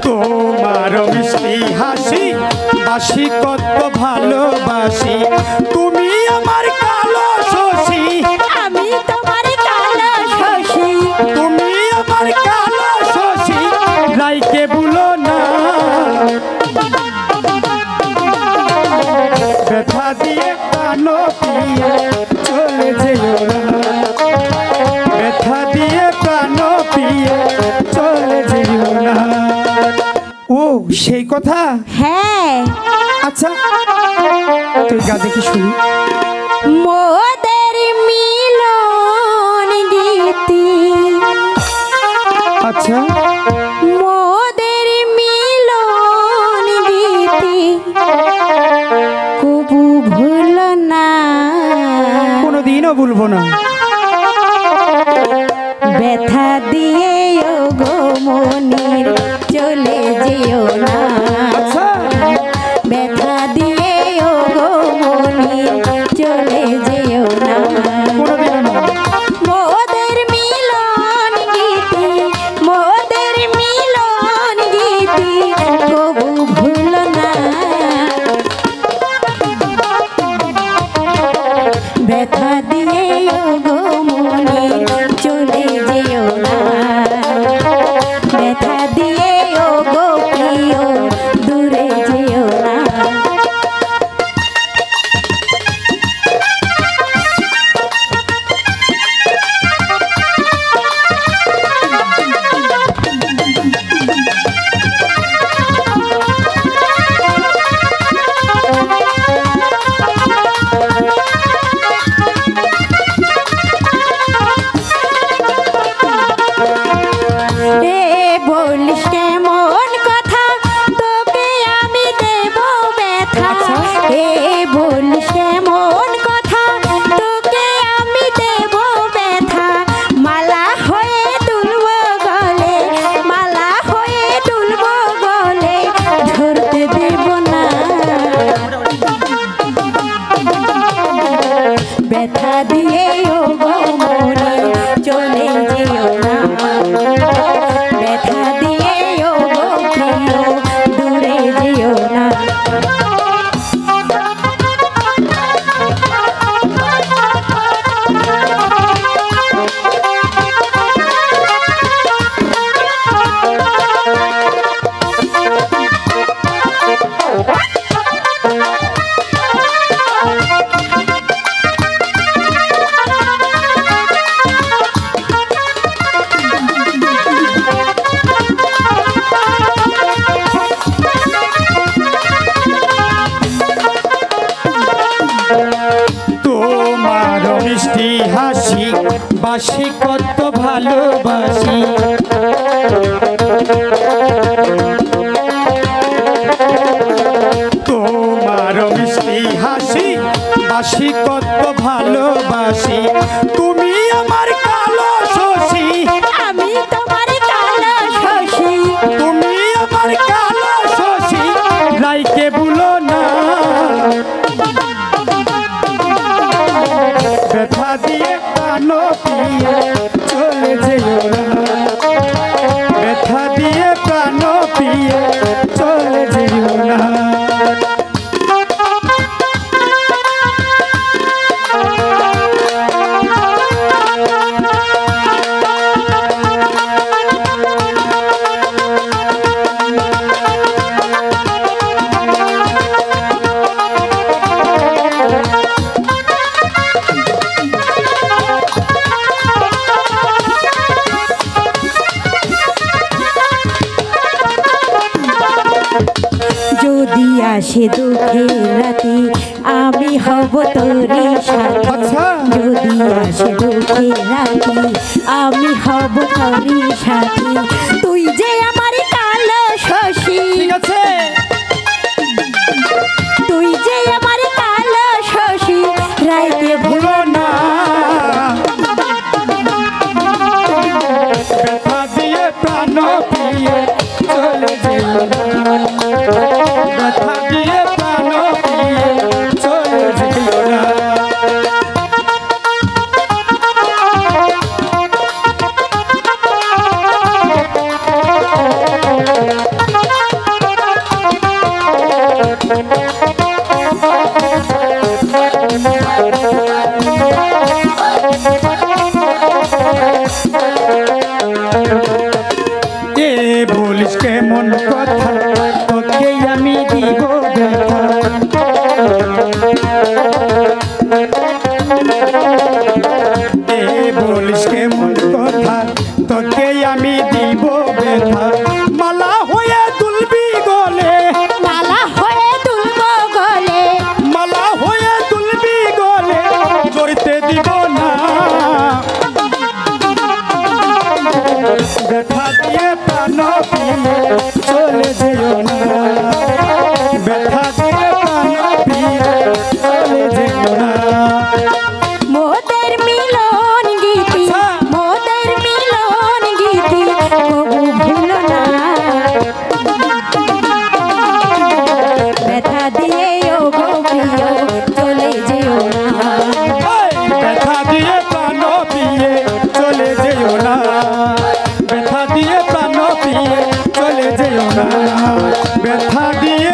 তোমার মিষ্টি হাসি বাসি কত ভালোবাসি তুমি আমার কালো শশী আমি তোমার কালো শশী তুমি আমার কালো শশী রাইকে ভুলো না ব্যথা দিয়ে কানো পিয়ে চলে যেও না ব্যথা দিয়ে কানো পিয়ে চলে যেও না। ও সেই কথা। হ্যাঁ আচ্ছা তুই গা দেখি শুনি। মোদের মিলন গীতি আচ্ছা মোদের মিলন গীতি কবু ভুল না কোনোদিনও ভুলবো না। ব্যথা দিয়ে ও গো মনির চলে যেও না আচ্ছা ব্যথা দিয়ে ও গো মনির চলে যেও না কোনোদিনও না। মোদের মিলন গীতি মোদের মিলন গীতি কবু ভুল না ব্যথা দিয়ে ও গো মনির চলে যেও না ব্যথা দিয়ে ও গো প্রিয় দূরে যেও না। বলিস কেমন কথা তোকে আমি দেব ব্যথা এ বলিস কেমন কথা তোকে আমি দেব ব্যথা মালা হয়ে দুলব গলে মালা হয়ে দুলব গলে ধরতে দেব না ব্যথা দিয়ে ও গো মনে চলে যেও না ব্যথা দিয়ে ও গো প্রিয় দূরে যেও না। তোমার মিষ্টি হাসি বাসি কত ভালোবাসি তোমার মিষ্টি হাসি বাসি কত ভালোবাসি তুমি আমার কালো শশী আমি তোমার কালো শশী তুমি আমার কালো শশী রাইকে ভুলো না ব্যথা দিয়ে কানো পিয়ে চলে যেও না ব্যথা দিয়ে কানো পিয়ে চলে যেও না। যদি আসে দুঃখের রাতে আমি হব তোরই সাথী আচ্ছা। যদি আসে দুঃখের রাতে আমি হব তোরই সাথী তুই যে আমার কালো শশী ঠিক আছে তুই যে আমার কালো শশী রাইকে ভুলো না ব্যথা দিয়ে প্রাণ পিয়ে চলে যেও না ব্যথা দিয়ে প্রাণ পিয়ে চলে যেও না। কেমন কথা তোকে আমি দিব ব্যথা এ বলিস কেমন কথা তোকে আমি দিব ব্যথা মালা হয়ে তুলবি গলে মালা হয়ে তুলব গলে মালা হয়ে তুলবি গলে জড়িতে দিব না ব্যথা দিয়ে প্রাণ পিয়ে চলে যেও না ব্যথা দিয়ে প্রাণ পিয়ে চলে যেও না মোদের মিলন গীতি মোদের মিলন গীতি কবু ভুলো না ব্যথা দিয়ে ও গো প্রিয় চলে যেও না ব্যথা দিয়ে প্রাণ পিয়ে চলে যেও না ব্যথা দিয়ে প্রাণ পিয়ে চলে যেও না ব্যথা দিয়ে